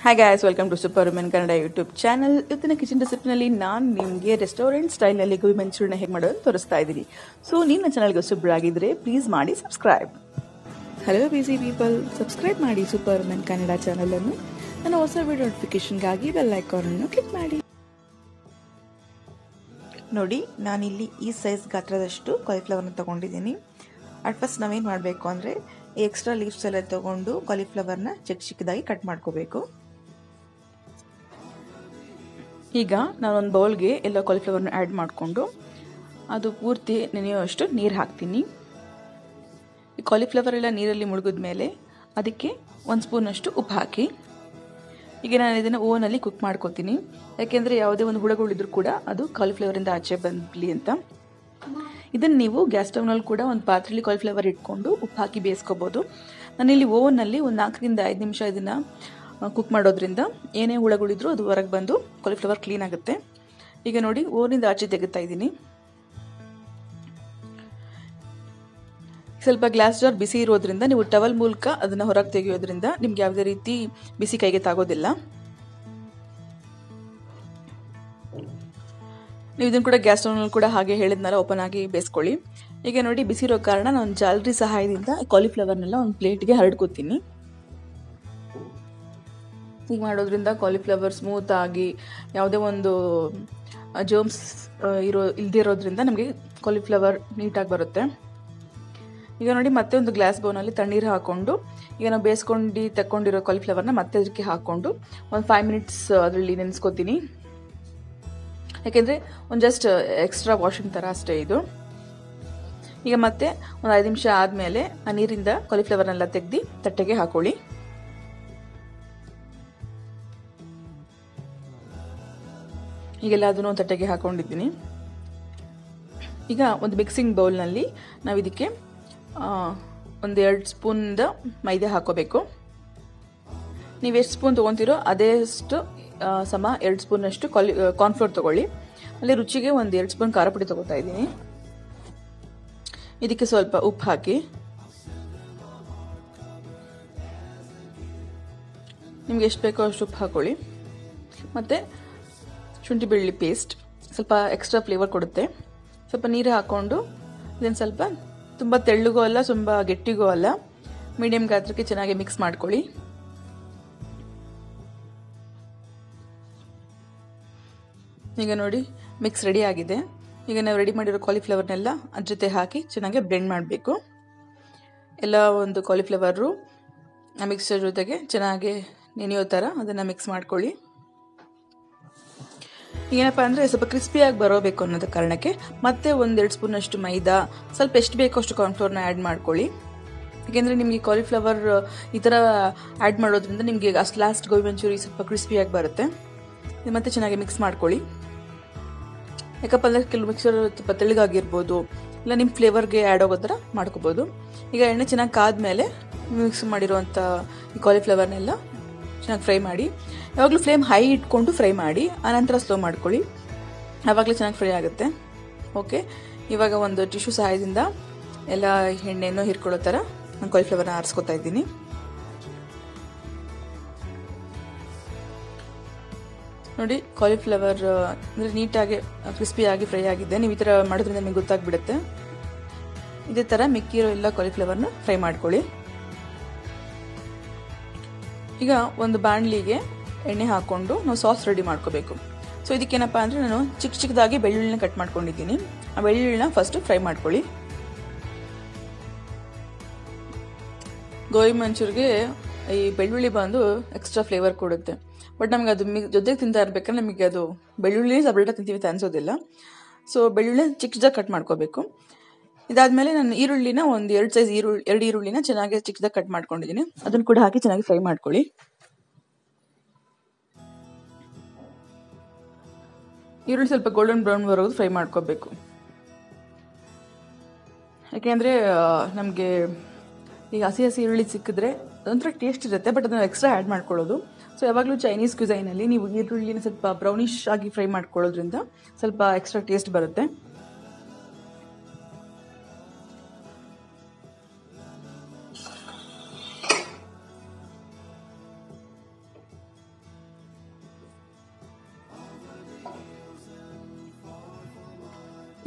Hi guys, welcome to Super Women Kannada YouTube channel. ಇವತ್ತಿನ kitchen ರೆಸಿಪಿನಲ್ಲಿ ನಾನು ನಿಮಗೆ restaurant ಸ್ಟೈಲ್ನಲ್ಲಿ gobi manchurian ಹೇಗೆ ಮಾಡೋದು ತೋರಿಸ್ತಾ ಇದ್ದೀನಿ. ಸೊ ನೀವು ನನ್ನ ಚಾನಲ್ಗೆ ಹೊಸಬ್ರಾಗಿದ್ದರೆ ಪ್ಲೀಸ್ ಮಾಡಿ ಸಬ್ಸ್ಕ್ರೈಬ್. ಹಲೋ ಬಿಸಿ ಪೀಪಲ್, ಸಬ್ಸ್ಕ್ರೈಬ್ ಮಾಡಿ ಸೂಪರ್ ವುಮೆನ್ ಕನ್ನಡ ಚಾನಲ್ ಅನ್ನು. ನನ್ನ ಹೊಸ ವಿಡಿಯೋ ನೋಟಿಫಿಕೇಶನ್ಗಾಗಿ ಬೆಲ್ ಐಕಾನ್ ಅನ್ನು ಕ್ಲಿಕ್ ಮಾಡಿ. ನೋಡಿ, ನಾನಿಲ್ಲಿ ಈ ಸೈಜ್ ಗಾತ್ರದಷ್ಟು ಕಾಲಿಫ್ಲವರ್ನ ತಗೊಂಡಿದ್ದೀನಿ. ಅಟ್ ಫಸ್ಟ್ ನಾವೇನು ಮಾಡಬೇಕು ಅಂದರೆ ಎಕ್ಸ್ಟ್ರಾ ಲೀವ್ಸ್ ಎಲ್ಲ ತಗೊಂಡು ಕಾಲಿಫ್ಲವರ್ನ ಚಿಕ್ಕದಾಗಿ ಕಟ್ ಮಾಡ್ಕೋಬೇಕು. ಈಗ ನಾನೊಂದು ಬೌಲ್ಗೆ ಎಲ್ಲ ಕಾಲಿಫ್ಲವರ್ನ ಆ್ಯಡ್ ಮಾಡಿಕೊಂಡು ಅದು ಪೂರ್ತಿ ನೆನೆಯುವಷ್ಟು ನೀರು ಹಾಕ್ತೀನಿ. ಈ ಕಾಲಿಫ್ಲವರ್ ಎಲ್ಲ ನೀರಲ್ಲಿ ಮುಳುಗಿದ ಮೇಲೆ ಅದಕ್ಕೆ 1 ಸ್ಪೂನಷ್ಟು ಉಪ್ಪು ಹಾಕಿ ಈಗ ನಾನು ಇದನ್ನು ಓವನಲ್ಲಿ ಕುಕ್ ಮಾಡ್ಕೋತೀನಿ. ಯಾಕೆಂದರೆ ಯಾವುದೇ ಒಂದು ಹುಳಗಳಿದ್ರೂ ಕೂಡ ಅದು ಕಾಲಿಫ್ಲವರಿಂದ ಆಚೆ ಬಂದಲಿ ಅಂತ. ಇದನ್ನು ನೀವು ಗ್ಯಾಸ್ ಸ್ಟವ್ನಲ್ಲಿ ಕೂಡ ಒಂದು ಪಾತ್ರೆಯಲ್ಲಿ ಕಾಲಿಫ್ಲವರ್ ಇಟ್ಕೊಂಡು ಉಪ್ಪು ಹಾಕಿ ಬೇಯಿಸ್ಕೋಬೋದು. ನಾನಿಲ್ಲಿ ಓವನಲ್ಲಿ ಒಂದು 4 ರಿಂದ 5 ನಿಮಿಷ ಇದನ್ನು ಕುಕ್ ಮಾಡೋದ್ರಿಂದ ಏನೇ ಹುಳಗಳಿದ್ರೂ ಅದು ಹೊರಗೆ ಬಂದು ಕಾಲಿಫ್ಲವರ್ ಕ್ಲೀನ್ ಆಗುತ್ತೆ. ಈಗ ನೋಡಿ, ಓವನಿಂದ ಆಚೆ ತೆಗಿತಾ ಇದ್ದೀನಿ. ಸ್ವಲ್ಪ ಗ್ಲಾಸ್ ಜಾರ್ ಬಿಸಿ ಇರೋದ್ರಿಂದ ನೀವು ಟವಲ್ ಮೂಲಕ ಅದನ್ನು ಹೊರಗೆ ತೆಗೆಯೋದ್ರಿಂದ ನಿಮ್ಗೆ ಯಾವುದೇ ರೀತಿ ಬಿಸಿ ಕೈಗೆ ತಾಗೋದಿಲ್ಲ. ನೀವು ಇದನ್ನು ಕೂಡ ಗ್ಯಾಸ್ ಸ್ಟವ್ನಲ್ಲಿ ಕೂಡ ಹಾಗೆ ಹೇಳಿದ್ನಲ್ಲ ಓಪನ್ ಆಗಿ ಬೇಯಿಸ್ಕೊಳ್ಳಿ. ಈಗ ನೋಡಿ, ಬಿಸಿ ಇರೋ ಕಾರಣ ನಾನು ಜಾಲರಿ ಸಹಾಯದಿಂದ ಕಾಲಿಫ್ಲವರ್ನೆಲ್ಲ ಒಂದು ಪ್ಲೇಟ್ಗೆ ಹರಡ್ಕೋತೀನಿ. ಹೀಗೆ ಮಾಡೋದ್ರಿಂದ ಕಾಲಿಫ್ಲವರ್ ಸ್ಮೂತ್ ಆಗಿ ಯಾವುದೇ ಒಂದು ಜರ್ಮ್ಸ್ ಇಲ್ಲದೇ ಇರೋದ್ರಿಂದ ನಮಗೆ ಕಾಲಿಫ್ಲವರ್ ನೀಟಾಗಿ ಬರುತ್ತೆ. ಈಗ ನೋಡಿ, ಮತ್ತೆ ಒಂದು ಗ್ಲಾಸ್ ಬೌನಲ್ಲಿ ತಣ್ಣೀರು ಹಾಕ್ಕೊಂಡು ಈಗ ನಾವು ಬೇಯಿಸ್ಕೊಂಡು ತಗೊಂಡಿರೋ ಕಾಲಿಫ್ಲವರ್ನ ಮತ್ತೆ ಅದಕ್ಕೆ ಹಾಕ್ಕೊಂಡು ಒಂದು 5 ಮಿನಿಟ್ಸ್ ಅದರಲ್ಲಿ ನೆನೆಸ್ಕೋತೀನಿ. ಯಾಕೆಂದರೆ ಒಂದು ಜಸ್ಟ್ ಎಕ್ಸ್ಟ್ರಾ ವಾಷಿಂಗ್ ಥರ ಅಷ್ಟೇ ಇದು. ಈಗ ಮತ್ತೆ ಒಂದು 5 ನಿಮಿಷ ಆದಮೇಲೆ ಆ ನೀರಿಂದ ಕಾಲಿಫ್ಲವರ್ನೆಲ್ಲ ತೆಗೆದು ತಟ್ಟೆಗೆ ಹಾಕೊಳ್ಳಿ. ಈಗೆಲ್ಲ ಅದನ್ನು ತಟ್ಟೆಗೆ ಹಾಕೊಂಡಿದ್ದೀನಿ. ಈಗ ಒಂದು ಮಿಕ್ಸಿಂಗ್ ಬೌಲ್ನಲ್ಲಿ ನಾವು ಇದಕ್ಕೆ 1-2 ಸ್ಪೂನ್ದ ಮೈದಾ ಹಾಕೋಬೇಕು. ನೀವು ಎಷ್ಟು ಸ್ಪೂನ್ ತೊಗೊತೀರೋ ಅದೇಷ್ಟು ಸಮ 2 ಸ್ಪೂನಷ್ಟು ಕಾರ್ನ್ಫ್ಲೋರ್ ತೊಗೊಳ್ಳಿ. ಅಲ್ಲಿ ರುಚಿಗೆ 1-2 ಸ್ಪೂನ್ ಖಾರ ಪುಡಿ ತೊಗೋತಾ ಇದ್ದೀನಿ. ಇದಕ್ಕೆ ಸ್ವಲ್ಪ ಉಪ್ಪು ಹಾಕಿ, ನಿಮ್ಗೆ ಎಷ್ಟು ಬೇಕೋ ಅಷ್ಟು ಉಪ್ಪು ಹಾಕೊಳ್ಳಿ. ಮತ್ತು ಶುಂಠಿ ಬೆಳ್ಳುಳ್ಳಿ ಪೇಸ್ಟ್ ಸ್ವಲ್ಪ ಎಕ್ಸ್ಟ್ರಾ ಫ್ಲೇವರ್ ಕೊಡುತ್ತೆ. ಸ್ವಲ್ಪ ನೀರು ಹಾಕ್ಕೊಂಡು ಇದನ್ನು ಸ್ವಲ್ಪ ತುಂಬ ತೆಳ್ಳಗೂ ಅಲ್ಲ ತುಂಬ ಗಟ್ಟಿಗೂ ಅಲ್ಲ, ಮೀಡಿಯಂ ಗಾತ್ರಕ್ಕೆ ಚೆನ್ನಾಗಿ ಮಿಕ್ಸ್ ಮಾಡ್ಕೊಳ್ಳಿ. ಈಗ ನೋಡಿ, ಮಿಕ್ಸ್ ರೆಡಿ ಆಗಿದೆ. ಈಗ ನಾವು ರೆಡಿ ಮಾಡಿರೋ ಕಾಲಿಫ್ಲವರ್ನೆಲ್ಲ ಅದ್ರ ಜೊತೆ ಹಾಕಿ ಚೆನ್ನಾಗಿ ಬ್ಲೆಂಡ್ ಮಾಡಬೇಕು. ಎಲ್ಲ ಒಂದು ಕಾಲಿಫ್ಲವರು ಆ ಮಿಕ್ಸ್ಚರ್ ಜೊತೆಗೆ ಚೆನ್ನಾಗಿ ನೆನೆಯೋ ಥರ ಅದನ್ನು ಮಿಕ್ಸ್ ಮಾಡ್ಕೊಳ್ಳಿ. ಏನಪ್ಪ ಅಂದರೆ ಸ್ವಲ್ಪ ಕ್ರಿಸ್ಪಿಯಾಗಿ ಬರೋಬೇಕು ಅನ್ನೋದ ಕಾರಣಕ್ಕೆ ಮತ್ತೆ 1-2 ಸ್ಪೂನಷ್ಟು ಮೈದಾ, ಸ್ವಲ್ಪ ಎಷ್ಟು ಬೇಕೋ ಅಷ್ಟು ಕಾರ್ನ್ಫ್ಲೋರ್ನ ಆ್ಯಡ್ ಮಾಡ್ಕೊಳ್ಳಿ. ಯಾಕೆಂದರೆ ನಿಮಗೆ ಕಾಲಿಫ್ಲವರ್ ಈ ಥರ ಆ್ಯಡ್ ಮಾಡೋದ್ರಿಂದ ನಿಮಗೆ ಅಷ್ಟು ಲಾಸ್ಟ್ ಗೋಬಿ ಮಂಚೂರಿ ಸ್ವಲ್ಪ ಕ್ರಿಸ್ಪಿಯಾಗಿ ಬರುತ್ತೆ. ಮತ್ತೆ ಚೆನ್ನಾಗಿ ಮಿಕ್ಸ್ ಮಾಡ್ಕೊಳ್ಳಿ. ಯಾಕಪ್ಪ ಅಂದರೆ ಕೆಲವು ಮಿಕ್ಸರ್ ಸ್ವಲ್ಪ ತೆಳ್ಳಗಾಗಿರ್ಬೋದು, ಇಲ್ಲ ನಿಮ್ಮ ಫ್ಲೇವರ್ಗೆ ಆ್ಯಡ್ ಆಗೋ ಥರ ಮಾಡ್ಕೋಬೋದು. ಈಗ ಎಣ್ಣೆ ಚೆನ್ನಾಗಿ ಕಾದ್ಮೇಲೆ ಮಿಕ್ಸ್ ಮಾಡಿರೋವಂಥ ಈ ಕಾಲಿಫ್ಲವರ್ನೆಲ್ಲ ಚೆನ್ನಾಗಿ ಫ್ರೈ ಮಾಡಿ. ಯಾವಾಗಲೂ ಫ್ಲೇಮ್ ಹೈ ಇಟ್ಕೊಂಡು ಫ್ರೈ ಮಾಡಿ, ಆನಂತರ ಸ್ಲೋ ಮಾಡ್ಕೊಳ್ಳಿ, ಆವಾಗಲೇ ಚೆನ್ನಾಗಿ ಫ್ರೈ ಆಗುತ್ತೆ. ಓಕೆ, ಇವಾಗ ಒಂದು ಟಿಶ್ಯೂ ಸಹಾಯದಿಂದ ಎಲ್ಲ ಎಣ್ಣೆನೂ ಹಿರ್ಕೊಳ್ಳೋ ಥರ ನಾನು ಕಾಲಿಫ್ಲವರ್ನ ಆರಿಸ್ಕೊತಾ ಇದ್ದೀನಿ. ನೋಡಿ, ಕಾಲಿಫ್ಲವರ್ ಅಂದರೆ ನೀಟಾಗಿ ಕ್ರಿಸ್ಪಿಯಾಗಿ ಫ್ರೈ ಆಗಿದೆ. ನೀವು ಈ ಥರ ಮಾಡೋದ್ರಿಂದ ನಿಮಗೆ ಗೊತ್ತಾಗ್ಬಿಡುತ್ತೆ. ಇದೇ ಥರ ಮಿಕ್ಕಿರೋ ಎಲ್ಲ ಕಾಲಿಫ್ಲವರ್ನ ಫ್ರೈ ಮಾಡ್ಕೊಳ್ಳಿ. ಈಗ ಒಂದು ಬಾಣಲಿಗೆ ಎಣ್ಣೆ ಹಾಕ್ಕೊಂಡು ನಾವು ಸಾಸ್ ರೆಡಿ ಮಾಡ್ಕೋಬೇಕು. ಸೊ ಇದಕ್ಕೇನಪ್ಪ ಅಂದರೆ ನಾನು ಚಿಕ್ಕದಾಗಿ ಬೆಳ್ಳುಳ್ಳಿನ ಕಟ್ ಮಾಡ್ಕೊಂಡಿದ್ದೀನಿ. ಆ ಬೆಳ್ಳುಳ್ಳಿನ ಫಸ್ಟು ಫ್ರೈ ಮಾಡ್ಕೊಳ್ಳಿ. ಗೋಬಿ ಮಂಚೂರಿಗೆ ಈ ಬೆಳ್ಳುಳ್ಳಿ ಬಂದು ಎಕ್ಸ್ಟ್ರಾ ಫ್ಲೇವರ್ ಕೊಡುತ್ತೆ. ಬಟ್ ನಮಗೆ ಅದು ಜೊತೆಗೆ ತಿಂತಾ ಇರ್ಬೇಕಾದ್ರೆ ನಮಗೆ ಅದು ಬೆಳ್ಳುಳ್ಳಿ ಸಪ್ರೇಟಾಗಿ ತಿಂತೀವಿ ಅಂತ ಅನ್ಸೋದಿಲ್ಲ. ಸೊ ಬೆಳ್ಳುಳ್ಳಿ ಚಿಕ್ಕದಾಗಿ ಕಟ್ ಮಾಡ್ಕೋಬೇಕು. ಇದಾದಮೇಲೆ ನಾನು ಈರುಳ್ಳಿನ ಒಂದು 2 ಈರುಳ್ಳಿನ ಚೆನ್ನಾಗಿ ಚಿಕ್ಕದಾಗಿ ಕಟ್ ಮಾಡ್ಕೊಂಡಿದ್ದೀನಿ. ಅದನ್ನು ಕೂಡ ಹಾಕಿ ಚೆನ್ನಾಗಿ ಫ್ರೈ ಮಾಡ್ಕೊಳ್ಳಿ. ಈರುಳ್ಳಿ ಸ್ವಲ್ಪ ಗೋಲ್ಡನ್ ಬ್ರೌನ್ ಬರೋದು ಫ್ರೈ ಮಾಡ್ಕೋಬೇಕು. ಯಾಕೆಂದರೆ ನಮಗೆ ಈಗ ಹಸಿ ಈರುಳ್ಳಿ ಸಿಕ್ಕಿದ್ರೆ ಅದೊಂಥರ ಟೇಸ್ಟ್ ಇರುತ್ತೆ, ಬಟ್ ಅದನ್ನು ಎಕ್ಸ್ಟ್ರಾ ಆ್ಯಡ್ ಮಾಡ್ಕೊಳ್ಳೋದು. ಸೊ ಯಾವಾಗಲೂ ಚೈನೀಸ್ ಕ್ಯುಸೈನಲ್ಲಿ ನೀವು ಈರುಳ್ಳಿನ ಸ್ವಲ್ಪ ಬ್ರೌನಿಶ್ ಆಗಿ ಫ್ರೈ ಮಾಡ್ಕೊಳ್ಳೋದ್ರಿಂದ ಸ್ವಲ್ಪ ಎಕ್ಸ್ಟ್ರಾ ಟೇಸ್ಟ್ ಬರುತ್ತೆ.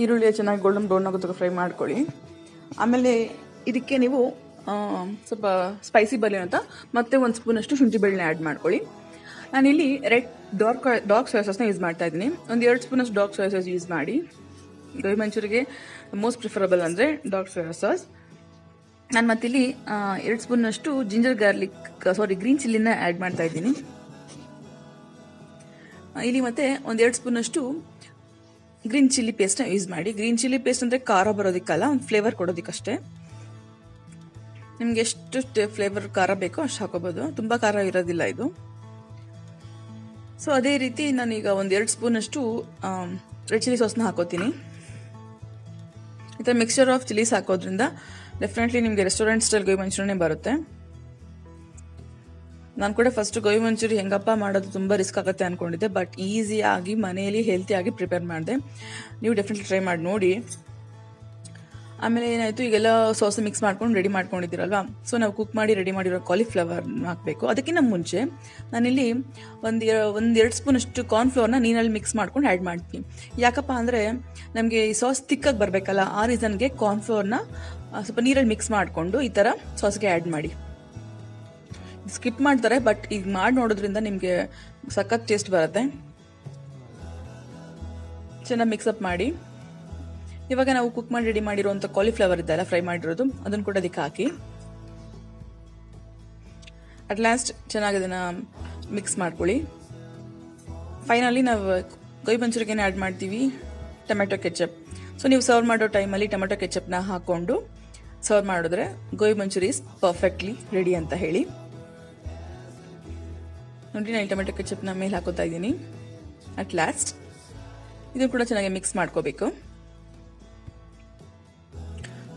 ಈರುಳ್ಳಿ ಚೆನ್ನಾಗಿ ಗೋಲ್ಡನ್ ಬ್ರೌನ್ ಆಗೋದಕ್ಕೆ ಫ್ರೈ ಮಾಡ್ಕೊಳ್ಳಿ. ಆಮೇಲೆ ಇದಕ್ಕೆ ನೀವು ಸ್ವಲ್ಪ ಸ್ಪೈಸಿ ಬರಲಿ ಅಂತ ಮತ್ತೆ 1 ಸ್ಪೂನಷ್ಟು ಶುಂಠಿ ಬೆಳ್ಳುಳ್ಳಿ ಆ್ಯಡ್ ಮಾಡ್ಕೊಳ್ಳಿ. ನಾನಿಲ್ಲಿ ರೆಡ್ ಡಾರ್ಕ್ ಸೋಯಾ ಸಾಸ್ನ ಯೂಸ್ ಮಾಡ್ತಾ ಇದ್ದೀನಿ. 2 ಸ್ಪೂನಷ್ಟು ಡಾರ್ಕ್ ಸೋಯಾ ಸಾಸ್ ಯೂಸ್ ಮಾಡಿ. ಗೋಬಿ ಮಂಚೂರಿಗೆ ಮೋಸ್ಟ್ ಪ್ರಿಫರಬಲ್ ಅಂದರೆ ಡಾರ್ಕ್ ಸೋಯಾ ಸಾಸ್. ನಾನು ಮತ್ತಿಲ್ಲಿ 2 ಸ್ಪೂನಷ್ಟು ಗ್ರೀನ್ ಚಿಲ್ಲಿನ ಆ್ಯಡ್ ಮಾಡ್ತಾ ಇದ್ದೀನಿ. ಇಲ್ಲಿ ಮತ್ತೆ 2 ಸ್ಪೂನಷ್ಟು ಗ್ರೀನ್ ಚಿಲ್ಲಿ ಪೇಸ್ಟ್ನ ಯೂಸ್ ಮಾಡಿ. ಗ್ರೀನ್ ಚಿಲ್ಲಿ ಪೇಸ್ಟ್ ಅಂದರೆ ಖಾರ ಬರೋದಕ್ಕಲ್ಲ, ಒಂದು ಫ್ಲೇವರ್ ಕೊಡೋದಕ್ಕಷ್ಟೇ. ನಿಮ್ಗೆ ಎಷ್ಟು ಫ್ಲೇವರ್ ಖಾರ ಬೇಕೋ ಅಷ್ಟು ಹಾಕೋಬೋದು, ತುಂಬ ಖಾರ ಇರೋದಿಲ್ಲ ಇದು. ಸೊ ಅದೇ ರೀತಿ ನಾನೀಗ 2 ಸ್ಪೂನಷ್ಟು ರೆಡ್ ಚಿಲ್ಲಿ ಸಾಸ್ನ ಹಾಕೋತೀನಿ. ಈ ಥರ ಮಿಕ್ಸ್ಚರ್ ಆಫ್ ಚಿಲ್ಲೀಸ್ ಹಾಕೋದ್ರಿಂದ ಡೆಫಿನೆಟ್ಲಿ ನಿಮಗೆ ರೆಸ್ಟೋರೆಂಟ್ ಸ್ಟೈಲ್ ಗೋಬಿ ಮಂಚೂರಿಯನ್ನೇ ಬರುತ್ತೆ. ನಾನು ಕೂಡ ಫಸ್ಟ್ ಗೋಬಿ ಮಂಚೂರಿ ಹೆಂಗಪ್ಪ ಮಾಡೋದು ತುಂಬ ರಿಸ್ಕ್ ಆಗುತ್ತೆ ಅಂದ್ಕೊಂಡಿದ್ದೆ, ಬಟ್ ಈಸಿಯಾಗಿ ಮನೆಯಲ್ಲಿ ಹೆಲ್ತಿಯಾಗಿ ಪ್ರಿಪೇರ್ ಮಾಡಿದೆ. ನೀವು ಡೆಫಿನೆಟ್ಲಿ ಟ್ರೈ ಮಾಡಿ ನೋಡಿ. ಆಮೇಲೆ ಏನಾಯಿತು, ಈಗೆಲ್ಲ ಸಾಸ್ ಮಿಕ್ಸ್ ಮಾಡ್ಕೊಂಡು ರೆಡಿ ಮಾಡ್ಕೊಂಡಿದ್ದೀರಲ್ವಾ, ಸೊ ನಾವು ಕುಕ್ ಮಾಡಿ ರೆಡಿ ಮಾಡಿರೋ ಕಾಲಿಫ್ಲವರ್ ಹಾಕಬೇಕು. ಅದಕ್ಕಿಂತ ಮುಂಚೆ ನಾನಿಲ್ಲಿ 1-2 ಸ್ಪೂನಷ್ಟು ಕಾರ್ನ್ಫ್ಲೋರ್ನ ನೀರಲ್ಲಿ ಮಿಕ್ಸ್ ಮಾಡ್ಕೊಂಡು ಆ್ಯಡ್ ಮಾಡ್ತೀನಿ. ಯಾಕಪ್ಪ ಅಂದರೆ ನಮಗೆ ಈ ಸಾಸ್ ತಿಕ್ಕಾಗಿ ಬರಬೇಕಲ್ಲ, ಆ ರೀಸನ್ಗೆ ಕಾರ್ನ್ಫ್ಲೋರ್ನ ಸ್ವಲ್ಪ ನೀರಲ್ಲಿ ಮಿಕ್ಸ್ ಮಾಡಿಕೊಂಡು ಈ ಥರ ಸಾಸ್ಗೆ ಆ್ಯಡ್ ಮಾಡಿ. ಸ್ಕಿಪ್ ಮಾಡ್ತಾರೆ, ಬಟ್ ಈಗ ಮಾಡಿ ನೋಡೋದ್ರಿಂದ ನಿಮಗೆ ಸಖತ್ ಟೇಸ್ಟ್ ಬರುತ್ತೆ. ಚೆನ್ನಾಗಿ ಮಿಕ್ಸಪ್ ಮಾಡಿ. ಇವಾಗ ನಾವು ಕುಕ್ ಮಾಡಿ ರೆಡಿ ಮಾಡಿರುವಂಥ ಕಾಲಿಫ್ಲವರ್ ಇದ್ದಲ್ಲ ಫ್ರೈ ಮಾಡಿರೋದು, ಅದನ್ನು ಕೂಡ ಅದಕ್ಕೆ ಹಾಕಿ ಅಟ್ ಲಾಸ್ಟ್ ಚೆನ್ನಾಗಿ ಅದನ್ನು ಮಿಕ್ಸ್ ಮಾಡ್ಕೊಳ್ಳಿ. ಫೈನಲಿ ನಾವು ಗೋಬಿ ಮಂಚೂರಿಗೆ ಆ್ಯಡ್ ಮಾಡ್ತೀವಿ ಟೊಮೆಟೊ ಕೆಚಪ್. ಸೊ ನೀವು ಸರ್ವ್ ಮಾಡೋ ಟೈಮಲ್ಲಿ ಟೊಮೆಟೊ ಕೆಚಪ್ನ ಹಾಕ್ಕೊಂಡು ಸರ್ವ್ ಮಾಡಿದ್ರೆ gobi manchurian is perfectly ready ಅಂತ ಹೇಳಿ. ನೋಡಿ, ನಾನು ಟೊಮೆಟೊ ಕೆಚಪ್ನ ಮೇಲೆ ಹಾಕೋತಾ ಇದ್ದೀನಿ. ಅಟ್ ಲಾಸ್ಟ್ ಇದು ಕೂಡ ಚೆನ್ನಾಗಿ ಮಿಕ್ಸ್ ಮಾಡ್ಕೋಬೇಕು.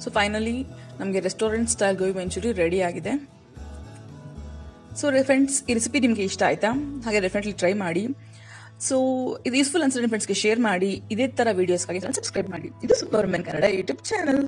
ಸೊ ಫೈನಲಿ ನಮಗೆ restaurant style gobi manchurian ready ಆಗಿದೆ. ಸೊ ಫ್ರೆಂಡ್ಸ್, ಈ ರೆಸಿಪಿ ನಿಮಗೆ ಇಷ್ಟ ಆಯ್ತಾ? ಹಾಗೆ ಡೆಫಿನೆಟ್ಲಿ ಟ್ರೈ ಮಾಡಿ. ಸೊ ಇದು ಯೂಸ್ಫುಲ್ ಅನ್ಸಿದ್ರೆ ಫ್ರೆಂಡ್ಸ್ಗೆ ಶೇರ್ ಮಾಡಿ. ಇದೇ ಥರ ವೀಡಿಯೋಸ್ಗಾಗಿ ಸಬ್ಸ್ಕ್ರೈಬ್ ಮಾಡಿ. ಇದು super women Kannada YouTube channel.